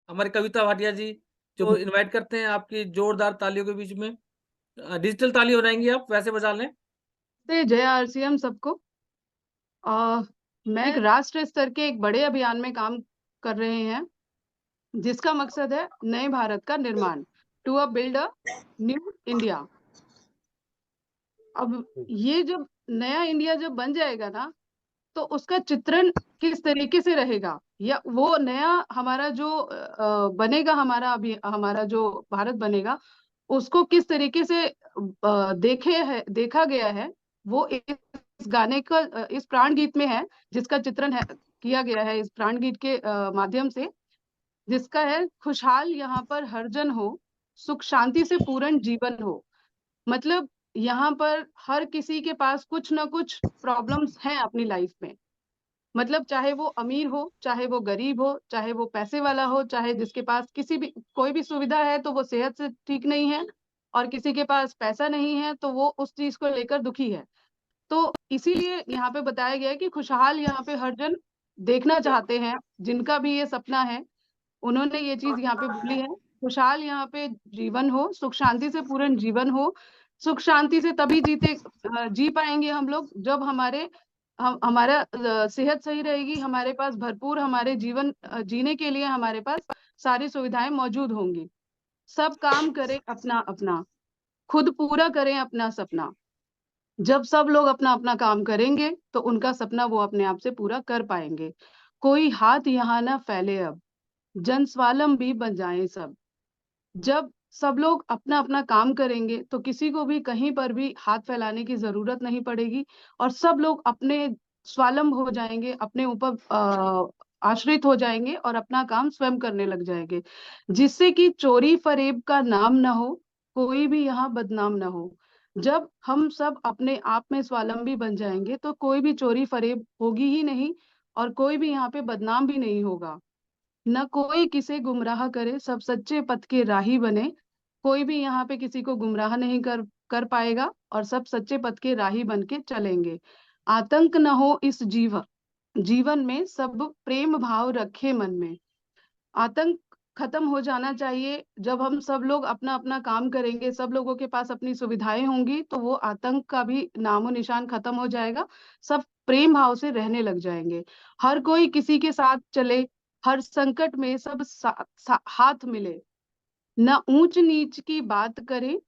हमारी कविता भाटिया जी, जो इनवाइट करते हैं आपकी जोरदार तालियों के बीच में। डिजिटल ताली हो जाएँगी आप, वैसे बजा लें। जय आरसीएम सबको। आ, मैं एक राष्ट्र स्तर के एक बड़े अभियान में काम कर रहे हैं, जिसका मकसद है नए भारत का निर्माण, to a build a new India. अब ये जब नया इंडिया जब बन जाएगा ना, तो उसका चित्रण किस तरीके से रहेगा, या वो नया हमारा जो बनेगा, हमारा जो भारत बनेगा, उसको किस तरीके से देखा गया है, वो इस गाने का इस प्राण गीत में है, जिसका चित्रण है किया गया है इस प्राण गीत के माध्यम से, जिसका है खुशहाल यहाँ पर हर जन हो, सुख शांति से पूर्ण जीवन हो। मतलब यहाँ पर हर किसी के पास कुछ ना कुछ प्रॉब्लम्स हैं अपनी लाइफ में। मतलब चाहे वो अमीर हो, चाहे वो गरीब हो, चाहे वो पैसे वाला हो, चाहे जिसके पास किसी भी कोई भी सुविधा है तो वो सेहत से ठीक नहीं है, और किसी के पास पैसा नहीं है तो वो उस चीज को लेकर दुखी है। तो इसीलिए यहाँ पे बताया गया है कि खुशहाल यहाँ पे हर जन देखना चाहते हैं, जिनका भी ये सपना है, उन्होंने ये चीज यहाँ पे बोली है। खुशहाल यहाँ पे जीवन हो, सुख शांति से पूर्ण जीवन हो। सुख शांति से तभी जी पाएंगे हम लोग, जब हमारा सेहत सही रहेगी, हमारे पास भरपूर हमारे जीवन जीने के लिए हमारे पास सारी सुविधाएं मौजूद होंगी। सब काम करें अपना अपना, खुद पूरा करें अपना सपना। जब सब लोग अपना अपना काम करेंगे तो उनका सपना वो अपने आप से पूरा कर पाएंगे। कोई हाथ यहाँ ना फैले अब, जन स्वावलंबी बन जाएं सब। जब सब लोग अपना अपना काम करेंगे तो किसी को भी कहीं पर भी हाथ फैलाने की जरूरत नहीं पड़ेगी, और सब लोग अपने स्वावलंब हो जाएंगे, अपने ऊपर आश्रित हो जाएंगे और अपना काम स्वयं करने लग जाएंगे, जिससे कि चोरी फरेब का नाम ना हो, कोई भी यहाँ बदनाम ना हो। जब हम सब अपने आप में स्वावलंबी बन जाएंगे तो कोई भी चोरी फरेब होगी ही नहीं, और कोई भी यहाँ पे बदनाम भी नहीं होगा। न कोई किसे गुमराह करे, सब सच्चे पथ के राही बने। कोई भी यहाँ पे किसी को गुमराह नहीं कर कर पाएगा, और सब सच्चे पथ के राही बन के चलेंगे। आतंक न हो इस जीवन में, सब प्रेम भाव रखे मन में। आतंक खत्म हो जाना चाहिए। जब हम सब लोग अपना अपना काम करेंगे, सब लोगों के पास अपनी सुविधाएं होंगी, तो वो आतंक का भी नामो निशान खत्म हो जाएगा। सब प्रेम भाव से रहने लग जाएंगे। हर कोई किसी के साथ चले, हर संकट में सब हाथ मिले। न ऊंच नीच की बात करे,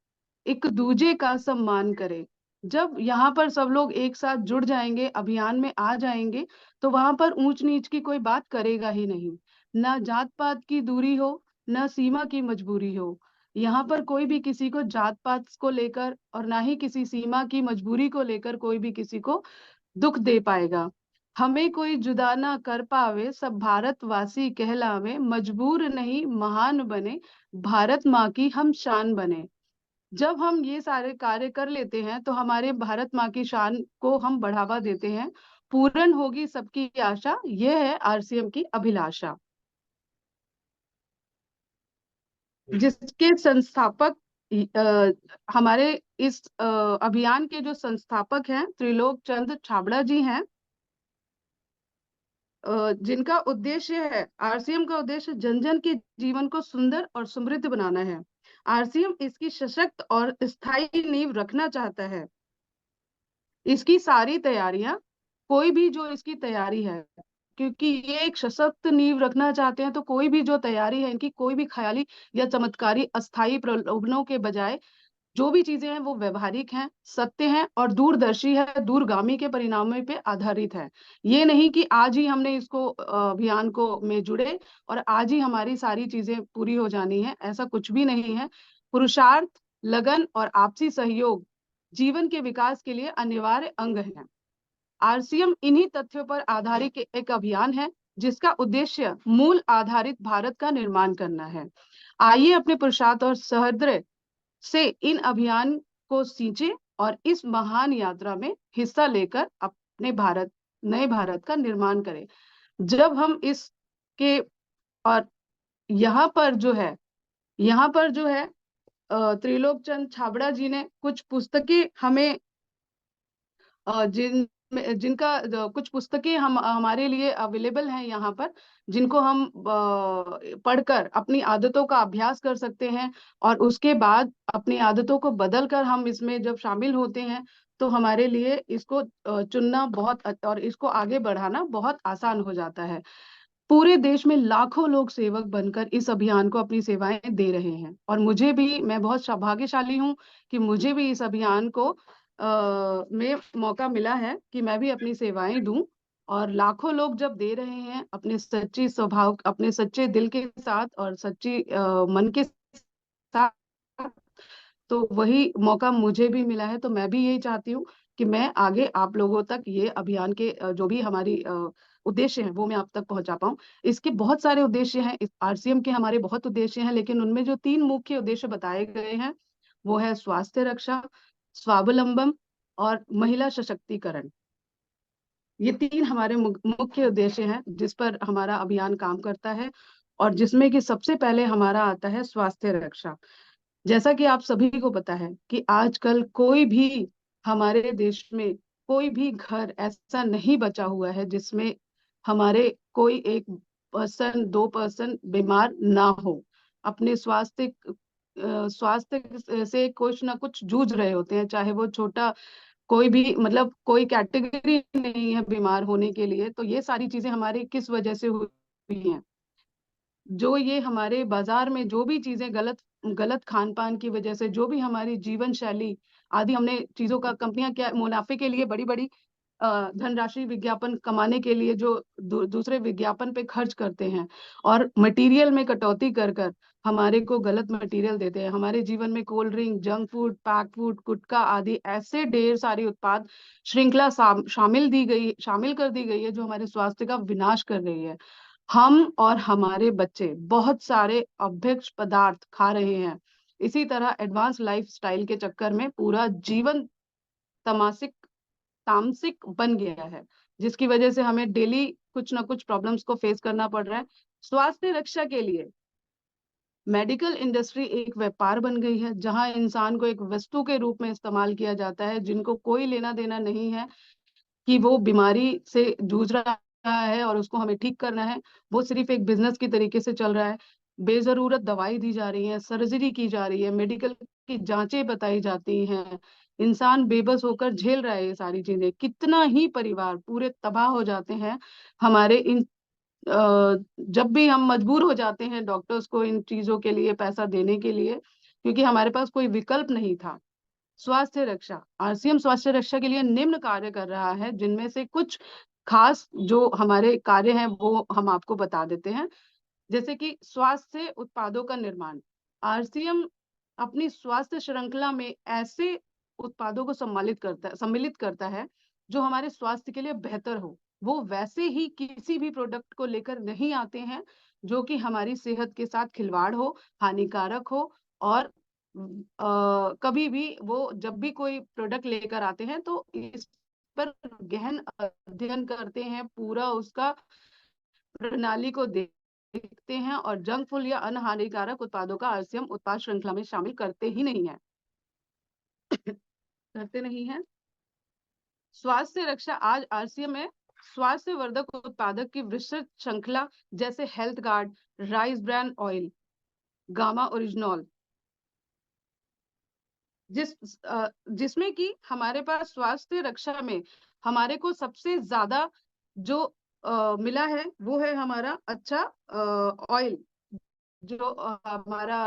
एक दूजे का सम्मान करे। जब यहाँ पर सब लोग एक साथ जुड़ जाएंगे, अभियान में आ जाएंगे, तो वहां पर ऊंच नीच की कोई बात करेगा ही नहीं। ना जात पात की दूरी हो, ना सीमा की मजबूरी हो। यहाँ पर कोई भी किसी को जात पात को लेकर और ना ही किसी सीमा की मजबूरी को लेकर कोई भी किसी को दुख दे पाएगा। हमें कोई जुदा ना कर पावे, सब भारतवासी कहलावे। मजबूर नहीं महान बने, भारत माँ की हम शान बने। जब हम ये सारे कार्य कर लेते हैं तो हमारे भारत माँ की शान को हम बढ़ावा देते हैं। पूर्ण होगी सबकी आशा, यह है आरसीएम की अभिलाषा। जिसके संस्थापक हमारे इस अभियान के जो संस्थापक हैं, त्रिलोक चंद छाबड़ा जी हैं, जिनका उद्देश्य है, आरसीएम का उद्देश्य जन जन के जीवन को सुंदर और समृद्ध बनाना है। आरसीएम इसकी सशक्त और स्थायी नींव रखना चाहता है। इसकी सारी तैयारियां, कोई भी जो इसकी तैयारी है, क्योंकि ये एक सशक्त नींव रखना चाहते हैं, तो कोई भी जो तैयारी है इनकी, कोई भी ख्याली या चमत्कारी अस्थाई प्रलोभनों के बजाय जो भी चीजें हैं वो व्यवहारिक हैं, सत्य हैं और दूरदर्शी है, दूरगामी के परिणामों पे आधारित है। ये नहीं कि आज ही हमने इसको अभियान को में जुड़े और आज ही हमारी सारी चीजें पूरी हो जानी है, ऐसा कुछ भी नहीं है। पुरुषार्थ, लगन और आपसी सहयोग जीवन के विकास के लिए अनिवार्य अंग है। आरसीएम इन्हीं तथ्यों पर आधारित एक अभियान है, जिसका उद्देश्य मूल आधारित भारत का निर्माण करना है। आइए अपने पुरुषार्थ और सहृदय से इन अभियान को सींचे और इस महान यात्रा में हिस्सा लेकर अपने नए भारत का निर्माण करें। जब हम इसके और यहाँ पर जो है यहाँ पर जो है त्रिलोक चंद छाबड़ा जी ने कुछ पुस्तकें हमें जिन जिनका कुछ पुस्तकें हम हमारे लिए अवेलेबल हैं यहाँ पर, जिनको हम पढ़कर अपनी आदतों का अभ्यास कर सकते हैं, और उसके बाद अपनी आदतों को बदल कर हम इसमें जब शामिल होते हैं तो हमारे लिए इसको चुनना बहुत और इसको आगे बढ़ाना बहुत आसान हो जाता है। पूरे देश में लाखों लोग सेवक बनकर इस अभियान को अपनी सेवाएं दे रहे हैं, और मुझे भी, मैं बहुत सौभाग्यशाली हूँ कि मुझे भी इस अभियान को में मौका मिला है कि मैं भी अपनी सेवाएं दूं। और लाखों लोग जब दे रहे हैं अपने सच्ची स्वभाव, अपने सच्चे दिल के साथ और सच्ची मन के साथ, तो वही मौका मुझे भी मिला है। तो मैं भी यही चाहती हूँ कि मैं आगे आप लोगों तक ये अभियान के जो भी हमारी उद्देश्य हैं वो मैं आप तक पहुंचा पाऊं। इसके बहुत सारे उद्देश्य हैं, इस आरसीएम के हमारे बहुत उद्देश्य हैं, लेकिन उनमें जो 3 मुख्य उद्देश्य बताए गए हैं वो है स्वास्थ्य रक्षा, स्वावलंबन और महिला सशक्तिकरण। ये 3 हमारे मुख्य उद्देश्य हैं जिस पर हमारा अभियान काम करता है, और जिसमें कि सबसे पहले हमारा आता है स्वास्थ्य रक्षा। जैसा कि आप सभी को पता है कि आजकल कोई भी हमारे देश में कोई भी घर ऐसा नहीं बचा हुआ है जिसमें हमारे कोई एक पर्सन, 2 पर्सन बीमार ना हो। अपने स्वास्थ्य से कुछ ना कुछ जूझ रहे होते हैं, चाहे वो छोटा कोई भी, मतलब कोई कैटेगरी नहीं है बीमार होने के लिए। तो ये सारी चीजें हमारी किस वजह से हुई हैं? जो ये हमारे बाजार में जो भी चीजें गलत गलत खान पान की वजह से, जो भी हमारी जीवन शैली आदि, हमने चीजों का, कंपनियां क्या मुनाफे के लिए बड़ी बड़ी धनराशि विज्ञापन कमाने के लिए जो दूसरे विज्ञापन पे खर्च करते हैं, और मटेरियल में कटौती कर कर हमारे को गलत मटेरियल देते हैं। हमारे जीवन में cold drink, junk food, pack food, गुटखा आदि ऐसे ढेर सारी उत्पाद श्रृंखला शामिल कर दी गई है जो हमारे स्वास्थ्य का विनाश कर रही है। हम और हमारे बच्चे बहुत सारे अभ्यक्ष पदार्थ खा रहे हैं। इसी तरह एडवांस लाइफस्टाइल के चक्कर में पूरा जीवन तमासिक तामसिक बन गया है, जिसकी वजह से हमें डेली कुछ ना कुछ प्रॉब्लम्स को फेस करना पड़ रहा है। स्वास्थ्य रक्षा के लिए मेडिकल इंडस्ट्री एक व्यापार बन गई है, जहां इंसान को एक वस्तु के रूप में इस्तेमाल किया जाता है, जिनको कोई लेना देना नहीं है कि वो बीमारी से जूझ रहा है और उसको हमें ठीक करना है। वो सिर्फ एक बिजनेस की तरीके से चल रहा है। बेजरूरत दवाई दी जा रही है, सर्जरी की जा रही है, मेडिकल की जांचें बताई जाती हैं। इंसान बेबस होकर झेल रहा है ये सारी चीजें। कितना ही परिवार पूरे तबाह हो जाते हैं हमारे इन जब भी हम मजबूर हो जाते हैं डॉक्टर्स को इन चीजों के लिए पैसा देने के लिए, क्योंकि हमारे पास कोई विकल्प नहीं था। स्वास्थ्य रक्षा, आरसीएम स्वास्थ्य रक्षा के लिए निम्न कार्य कर रहा है, जिनमें से कुछ खास जो हमारे कार्य हैं वो हम आपको बता देते हैं। जैसे कि स्वास्थ्य उत्पादों का निर्माण, आरसीएम अपनी स्वास्थ्य श्रृंखला में ऐसे उत्पादों को सम्मिलित करता है जो हमारे स्वास्थ्य के लिए बेहतर हो। वो वैसे ही किसी भी प्रोडक्ट को लेकर नहीं आते हैं जो कि हमारी सेहत के साथ खिलवाड़ हो, हानिकारक हो। और कभी भी वो जब भी कोई प्रोडक्ट लेकर आते हैं तो इस पर गहन अध्ययन करते हैं, पूरा उसका प्रणाली को देखते हैं, और जंक फूड या अन्य हानिकारक उत्पादों का आरसीएम उत्पाद श्रृंखला में शामिल करते ही नहीं है। करते नहीं है। स्वास्थ्य रक्षा, आज आरसीएम में स्वास्थ्य वर्धक उत्पादक की विस्तृत श्रृंखला, जैसे health guard, rice brand oil, gamma oryzanol, जिसमें कि हमारे पास स्वास्थ्य रक्षा में हमारे को सबसे ज्यादा जो मिला है वो है हमारा अच्छा ऑयल, जो हमारा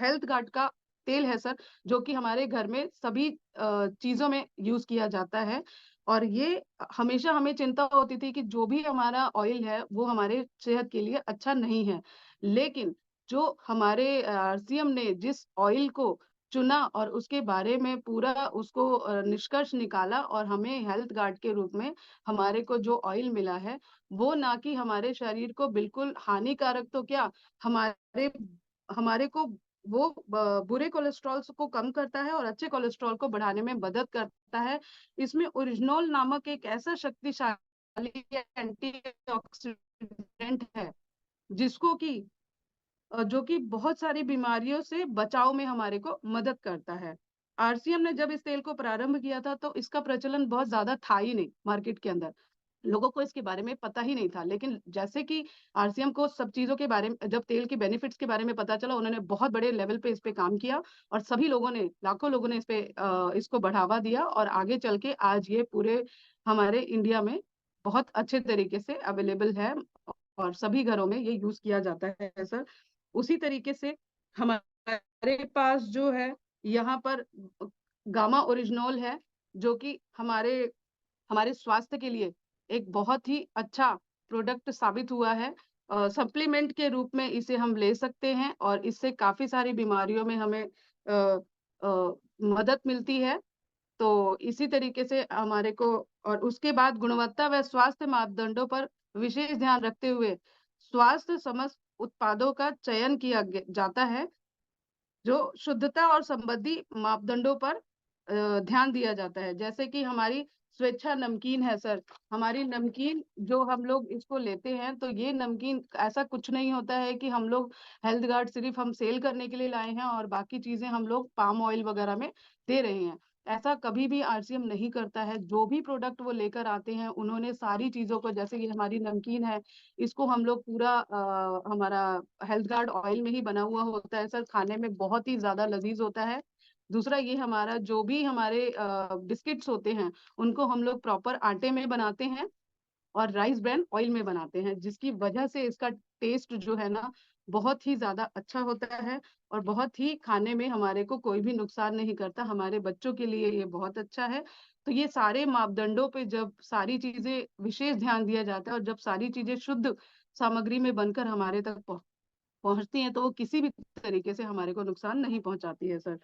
हेल्थ गार्ड का तेल है सर, जो कि हमारे घर में सभी चीजों में यूज किया जाता है। और ये हमेशा हमें चिंता होती थी कि जो भी हमारा ऑयल है वो हमारे सेहत के लिए अच्छा नहीं है, लेकिन जो हमारे आरसीएम ने जिस ऑयल को चुना और उसके बारे में पूरा उसको निष्कर्ष निकाला, और हमें हेल्थ गार्ड के रूप में हमारे को जो ऑयल मिला है वो ना कि हमारे शरीर को बिल्कुल हानिकारक तो क्या, हमारे हमारे को वो बुरे कोलेस्ट्रॉल को कम करता है और अच्छे कोलेस्ट्रॉल को बढ़ाने में मदद करता है। इसमें ओरिजिनॉल नामक एक ऐसा शक्तिशाली एंटीऑक्सीडेंट है जिसको कि जो कि बहुत सारी बीमारियों से बचाव में हमारे को मदद करता है। आरसीएम ने जब इस तेल को प्रारंभ किया था तो इसका प्रचलन बहुत ज्यादा था ही नहीं मार्केट के अंदर, लोगों को इसके बारे में पता ही नहीं था। लेकिन जैसे कि आरसीएम को सब चीजों के बारे में, जब तेल के बेनिफिट्स के बारे में पता चला, उन्होंने बहुत बड़े लेवल पे इस पे काम किया और सभी लोगों ने, लाखों लोगों ने इस पे इसको बढ़ावा दिया और आगे चल के आज ये पूरे हमारे इंडिया में बहुत अच्छे तरीके से अवेलेबल है और सभी घरों में ये यूज किया जाता है सर। उसी तरीके से हमारे पास जो है यहाँ पर गामा ओरिजिनोल है, जो कि हमारे हमारे स्वास्थ्य के लिए एक बहुत ही अच्छा प्रोडक्ट साबित हुआ है। सप्लीमेंट के रूप में इसे हम ले सकते हैं और इससे काफी सारी बीमारियों में हमें मदद मिलती है। तो इसी तरीके से हमारे को, और उसके बाद गुणवत्ता व स्वास्थ्य मापदंडों पर विशेष ध्यान रखते हुए स्वास्थ्य समस्त उत्पादों का चयन किया जाता है, जो शुद्धता और संबंधी मापदंडों पर ध्यान दिया जाता है। जैसे कि हमारी स्वेच्छा नमकीन है सर, हमारी नमकीन जो हम लोग इसको लेते हैं, तो ये नमकीन ऐसा कुछ नहीं होता है कि हम लोग हेल्थ गार्ड सिर्फ हम सेल करने के लिए लाए हैं और बाकी चीजें हम लोग पाम ऑयल वगैरह में दे रहे हैं। ऐसा कभी भी आरसीएम नहीं करता है। जो भी प्रोडक्ट वो लेकर आते हैं, उन्होंने सारी चीजों को, जैसे ये हमारी नमकीन है, इसको हम लोग पूरा हमारा हेल्थ गार्ड ऑयल में ही बना हुआ होता है सर, खाने में बहुत ही ज्यादा लजीज होता है। दूसरा, ये हमारा जो भी हमारे बिस्किट्स होते हैं, उनको हम लोग प्रॉपर आटे में बनाते हैं और राइस ब्रान ऑयल में बनाते हैं, जिसकी वजह से इसका टेस्ट जो है ना बहुत ही ज्यादा अच्छा होता है और बहुत ही खाने में हमारे को कोई भी नुकसान नहीं करता। हमारे बच्चों के लिए ये बहुत अच्छा है। तो ये सारे मापदंडों पे जब सारी चीजें विशेष ध्यान दिया जाता है और जब सारी चीजें शुद्ध सामग्री में बनकर हमारे तक पहुंचती हैं, तो वो किसी भी तरीके से हमारे को नुकसान नहीं पहुंचाती है सर।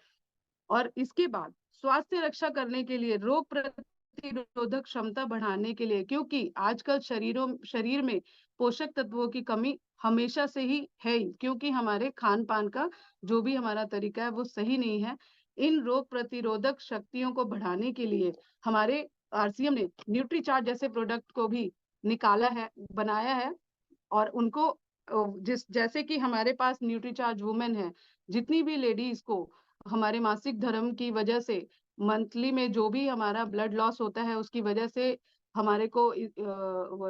और इसके बाद स्वास्थ्य रक्षा करने के लिए, रोग प्रतिरोधक क्षमता बढ़ाने के लिए, क्योंकि आजकल शरीर में पोषक तत्वों की कमी हमेशा से ही है ही, क्योंकि हमारे खान पान का जो भी हमारा तरीका है वो सही नहीं है। इन रोग प्रतिरोधक शक्तियों को बढ़ाने के लिए हमारे आरसीएम ने न्यूट्रीचार्ट जैसे प्रोडक्ट को भी निकाला है, बनाया है। और उनको जिस जैसे कि हमारे पास न्यूट्रीचार्ज वुमेन है, जितनी भी लेडीज को हमारे मासिक धर्म की वजह से मंथली में जो भी हमारा ब्लड लॉस होता है, उसकी वजह से हमारे को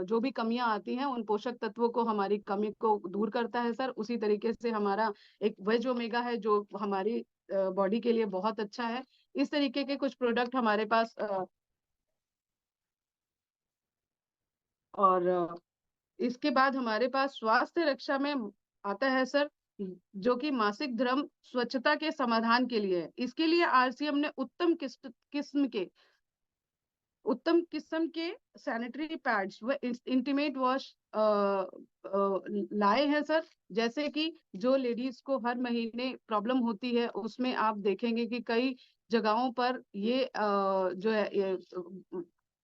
जो भी कमियां आती हैं, उन पोषक तत्वों को, हमारी कमी को दूर करता है सर। उसी तरीके से हमारा एक वेज ओमेगा है, जो हमारी बॉडी के लिए बहुत अच्छा है। इस तरीके के कुछ प्रोडक्ट हमारे पास और इसके बाद हमारे पास स्वास्थ्य रक्षा में आता है सर, जो कि मासिक धर्म स्वच्छता के समाधान के लिए है। इसके लिए आरसीएम ने उत्तम किस्म के सैनिटरी पैड्स व इंटीमेट वॉश लाए हैं सर। जैसे कि जो लेडीज को हर महीने प्रॉब्लम होती है, उसमें आप देखेंगे कि कई जगहों पर ये जो है ये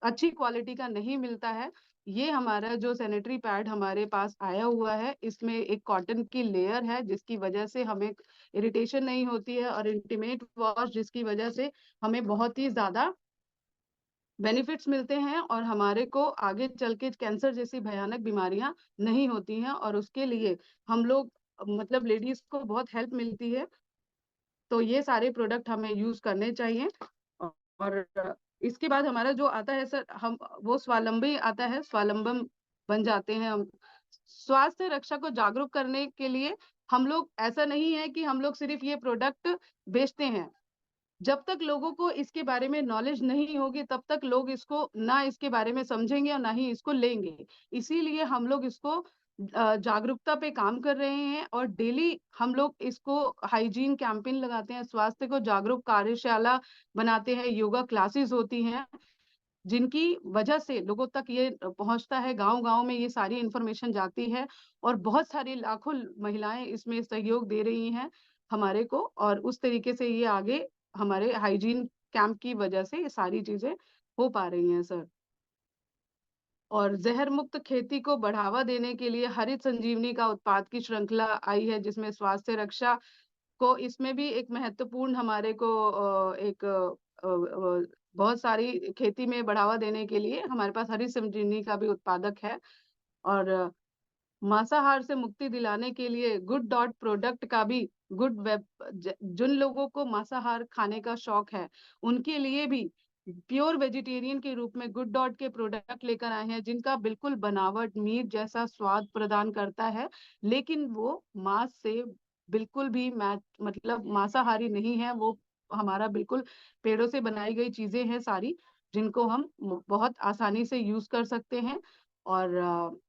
अच्छी क्वालिटी का नहीं मिलता है। ये हमारा जो सैनिटरी पैड हमारे पास आया हुआ है, इसमें एक कॉटन की लेयर है, जिसकी वजह से हमें इरिटेशन नहीं होती है, और इंटीमेट वॉश जिसकी वजह से हमें बहुत ही ज्यादा बेनिफिट्स मिलते हैं और हमारे को आगे चल के कैंसर जैसी भयानक बीमारियां नहीं होती हैं, और उसके लिए हम लोग, मतलब लेडीज को बहुत हेल्प मिलती है। तो ये सारे प्रोडक्ट हमें यूज करने चाहिए। और इसके बाद हमारा जो आता है सर, हम वो स्वावलंबी आता है, स्वावलंबन बन जाते हैं हम। स्वास्थ्य रक्षा को जागरूक करने के लिए हम लोग, ऐसा नहीं है कि हम लोग सिर्फ ये प्रोडक्ट बेचते हैं। जब तक लोगों को इसके बारे में नॉलेज नहीं होगी, तब तक लोग इसको ना इसके बारे में समझेंगे और ना ही इसको लेंगे। इसीलिए हम लोग इसको जागरूकता पे काम कर रहे हैं और डेली हम लोग इसको हाइजीन कैंपेन लगाते हैं, स्वास्थ्य को जागरूक कार्यशाला बनाते हैं, योगा क्लासेस होती हैं, जिनकी वजह से लोगों तक ये पहुंचता है, गांव गांव में ये सारी इंफॉर्मेशन जाती है। और बहुत सारी लाखों महिलाएं इसमें सहयोग दे रही हैं हमारे को, और उस तरीके से ये आगे हमारे हाइजीन कैंप की वजह से ये सारी चीजें हो पा रही हैं सर। और जहर मुक्त खेती को बढ़ावा देने के लिए हरित संजीवनी का उत्पाद की श्रृंखला आई है, जिसमें स्वास्थ्य रक्षा को, इसमें भी एक महत्वपूर्ण हमारे को बहुत सारी खेती में बढ़ावा देने के लिए हमारे पास हरित संजीवनी का भी उत्पादक है। और मांसाहार से मुक्ति दिलाने के लिए गुड डॉट प्रोडक्ट का भी गुड वेब, जिन लोगों को मांसाहार खाने का शौक है उनके लिए भी प्योर वेजिटेरियन के रूप में गुड डॉट के प्रोडक्ट लेकर आए हैं, जिनका बिल्कुल बनावट मीट जैसा स्वाद प्रदान करता है, लेकिन वो मांस से बिल्कुल भी मैच मतलब मांसाहारी नहीं है। वो हमारा बिल्कुल पेड़ों से बनाई गई चीजें हैं सारी, जिनको हम बहुत आसानी से यूज कर सकते हैं और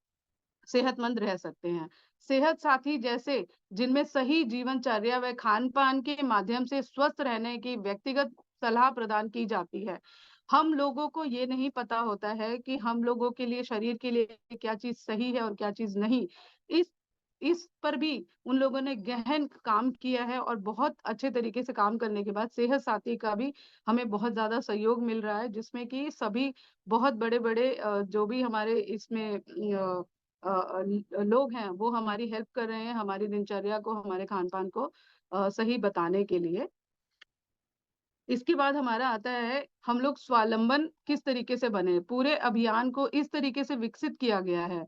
सेहतमंद रह सकते हैं। सेहत साथी जैसे जिनमें सही जीवनचर्या व खान पान के माध्यम से स्वस्थ रहने की व्यक्तिगत सलाह प्रदान की जाती है। हम लोगों को ये नहीं पता होता है कि हम लोगों के लिए, शरीर के लिए क्या चीज सही है और क्या चीज नहीं। इस इस पर भी उन लोगों ने गहन काम किया है और बहुत अच्छे तरीके से काम करने के बाद सेहत साथी का भी हमें बहुत ज्यादा सहयोग मिल रहा है, जिसमें कि सभी बहुत बड़े बड़े जो भी हमारे इसमें लोग हैं वो हमारी हेल्प कर रहे हैं, हमारी दिनचर्या को, हमारे खान पान को सही बताने के लिए। इसके बाद हमारा आता है हम लोग स्वावलंबन किस तरीके से बने। पूरे अभियान को इस तरीके से विकसित किया गया है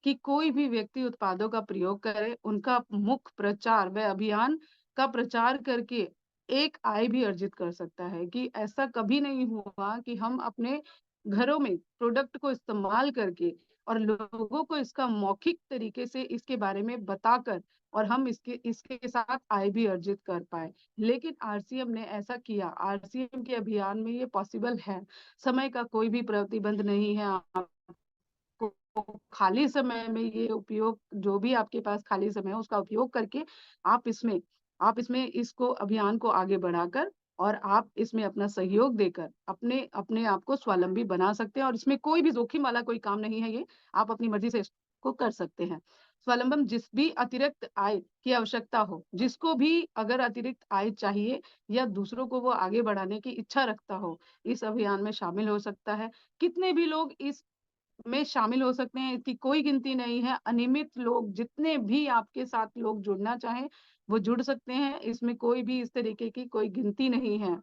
कि कोई भी व्यक्ति उत्पादों का प्रयोग करे, उनका मुख्य प्रचार व अभियान का प्रचार करके एक आय भी अर्जित कर सकता है। कि ऐसा कभी नहीं हुआ कि हम अपने घरों में प्रोडक्ट को इस्तेमाल करके और लोगों को इसका मौखिक तरीके से इसके बारे में बताकर और हम इसके इसके साथ आय भी अर्जित कर पाए। लेकिन आरसीएम ने ऐसा किया। आरसीएम के अभियान में ये पॉसिबल है। समय का कोई भी प्रतिबंध नहीं है। आपको खाली समय में ये उपयोग, जो भी आपके पास खाली समय है उसका उपयोग करके आप इसमें इसको अभियान को आगे बढ़ाकर और आप इसमें अपना सहयोग देकर अपने अपने आप को स्वावलंबी बना सकते हैं। और इसमें कोई भी जोखिम वाला कोई काम नहीं है। ये आप अपनी मर्जी से इसको कर सकते हैं। स्वावलंबन जिस भी अतिरिक्त आय की आवश्यकता हो, जिसको भी अगर अतिरिक्त आय चाहिए या दूसरों को वो आगे बढ़ाने की इच्छा रखता हो, इस अभियान में शामिल हो सकता है। कितने भी लोग इस में शामिल हो सकते हैं, इसकी कोई गिनती नहीं है। अनियमित लोग, जितने भी आपके साथ लोग जुड़ना चाहें वो जुड़ सकते हैं। इसमें कोई भी इस तरीके की कोई गिनती नहीं है।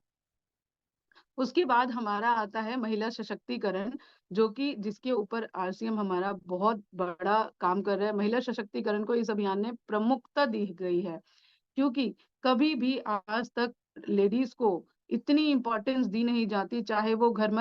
उसके बाद हमारा आता है महिला सशक्तिकरण, जो कि जिसके ऊपर आरसीएम हमारा बहुत बड़ा काम कर रहा है। महिला सशक्तिकरण को इस अभियान ने प्रमुखता दी गई है, क्योंकि कभी भी आज तक लेडीज को इतनी इम्पोर्टेंस दी नहीं जाती। चाहे वो घर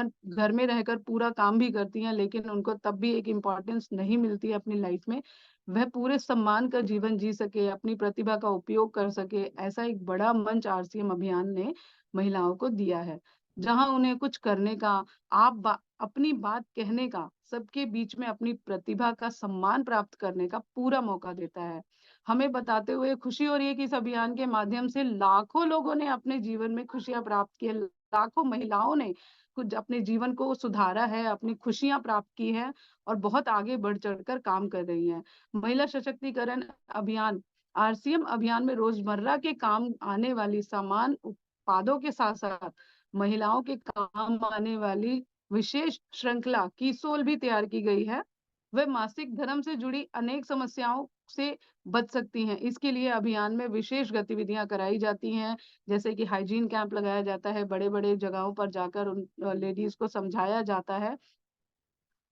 में रहकर पूरा काम भी करती हैं, लेकिन उनको तब भी एक इम्पोर्टेंस नहीं मिलती है अपनी लाइफ में। वह पूरे सम्मान का जीवन जी सके, अपनी प्रतिभा का उपयोग कर सके, ऐसा एक बड़ा मंच आरसीएम अभियान ने महिलाओं को दिया है, जहां उन्हें कुछ करने का, अपनी बात कहने का, सबके बीच में अपनी प्रतिभा का सम्मान प्राप्त करने का पूरा मौका देता है। हमें बताते हुए खुशी हो रही है कि इस अभियान के माध्यम से लाखों लोगों ने अपने जीवन में खुशियां प्राप्त की है। लाखों महिलाओं ने कुछ अपने जीवन को सुधारा है, अपनी खुशियां प्राप्त की है और बहुत आगे बढ़ चढ़कर काम कर रही हैं। महिला सशक्तिकरण अभियान आरसीएम अभियान में रोजमर्रा के काम आने वाली सामान उत्पादों के साथ साथ महिलाओं के काम आने वाली विशेष श्रृंखला की सोल भी तैयार की गई है। वे मासिक धर्म से जुड़ी अनेक समस्याओं से बच सकती हैं। इसके लिए अभियान में विशेष गतिविधियां कराई जाती हैं, जैसे कि हाइजीन कैंप लगाया जाता है, बड़े बड़े जगहों पर जाकर उन लेडीज को समझाया जाता है।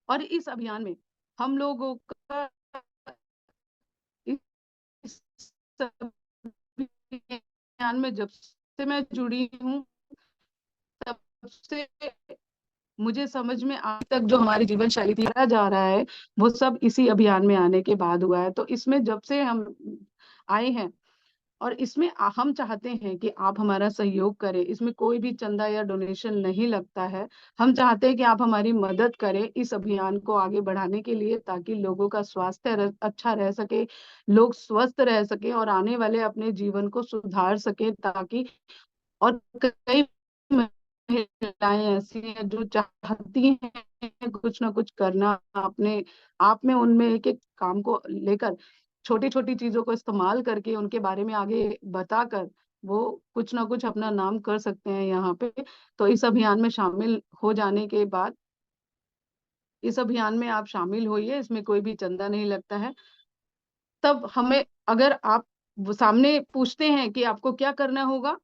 और इस अभियान में हम लोगों का इस अभियान में जब से मैं जुड़ी हूँ तब से मुझे समझ में आज तक जो हमारी जीवन शैली थी जा रहा है, वो सब इसी अभियान में आने के बाद हुआ है। तो इसमें जब से हम आए हैं और इसमें हम चाहते हैं कि आप हमारा सहयोग करें। इसमें कोई भी चंदा या डोनेशन नहीं लगता है। हम चाहते हैं कि आप हमारी मदद करें इस अभियान को आगे बढ़ाने के लिए, ताकि लोगों का स्वास्थ्य अच्छा रह सके, लोग स्वस्थ रह सके और आने वाले अपने जीवन को सुधार सके। ताकि और कई महिलाएं ऐसी हैं जो चाहती हैं कुछ ना कुछ करना अपने आप में, उनमें एक एक काम को लेकर छोटी छोटी चीजों को इस्तेमाल करके उनके बारे में आगे बताकर वो कुछ ना कुछ अपना नाम कर सकते हैं यहाँ पे। तो इस अभियान में शामिल हो जाने के बाद, इस अभियान में आप शामिल होइए, इसमें कोई भी चंदा नहीं लगता है। तब हमें, अगर आप वो सामने पूछते हैं कि आपको क्या करना होगा,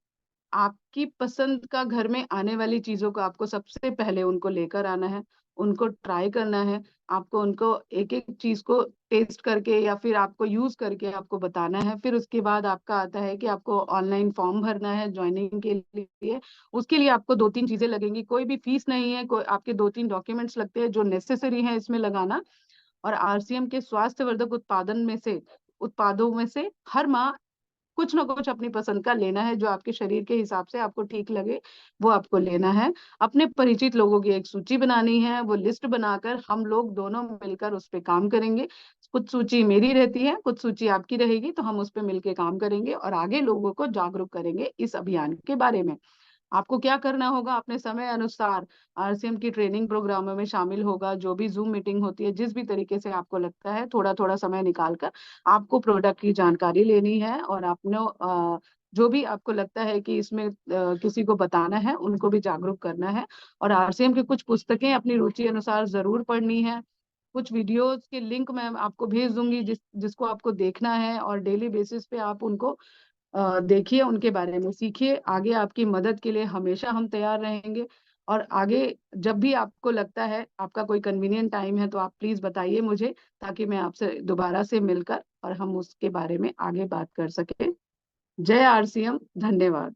आपकी पसंद का घर में आने वाली चीजों को आपको सबसे पहले उनको लेकर आना है, उनको ट्राई करना है। आपको उनको एक एक चीज को टेस्ट करके या फिर आपको यूज करके आपको बताना है। फिर उसके बाद आपका आता है कि आपको ऑनलाइन फॉर्म भरना है ज्वाइनिंग के लिए। उसके लिए आपको दो तीन चीजें लगेंगी, कोई भी फीस नहीं है, कोई आपके दो तीन डॉक्यूमेंट्स लगते हैं जो नेसेसरी है इसमें लगाना। और आरसीएम के स्वास्थ्यवर्धक उत्पादों में से हर माह कुछ ना कुछ अपनी पसंद का लेना है, जो आपके शरीर के हिसाब से आपको ठीक लगे वो आपको लेना है। अपने परिचित लोगों की एक सूची बनानी है, वो लिस्ट बनाकर हम लोग दोनों मिलकर उस पे काम करेंगे। कुछ सूची मेरी रहती है, कुछ सूची आपकी रहेगी, तो हम उस पे मिलके काम करेंगे और आगे लोगों को जागरूक करेंगे इस अभियान के बारे में। आपको क्या करना होगा, अपने समय अनुसार आरसीएम की ट्रेनिंग प्रोग्रामों में शामिल होगा। जो भी जूम मीटिंग होती है, जिस भी तरीके से आपको लगता है, थोड़ा थोड़ा समय निकालकर आपको प्रोडक्ट की जानकारी लेनी है। और आपने जो भी आपको लगता है कि इसमें किसी को बताना है, उनको भी जागरूक करना है। और आरसीएम की कुछ पुस्तकें अपनी रुचि अनुसार जरूर पढ़नी है। कुछ वीडियोस के लिंक मैं आपको भेज दूंगी, जिसको आपको देखना है, और डेली बेसिस पे आप उनको देखिए, उनके बारे में सीखिए। आगे आपकी मदद के लिए हमेशा हम तैयार रहेंगे। और आगे जब भी आपको लगता है, आपका कोई कन्वीनियंट टाइम है, तो आप प्लीज बताइए मुझे, ताकि मैं आपसे दोबारा से मिलकर और हम उसके बारे में आगे बात कर सके। जय आरसीएम, धन्यवाद।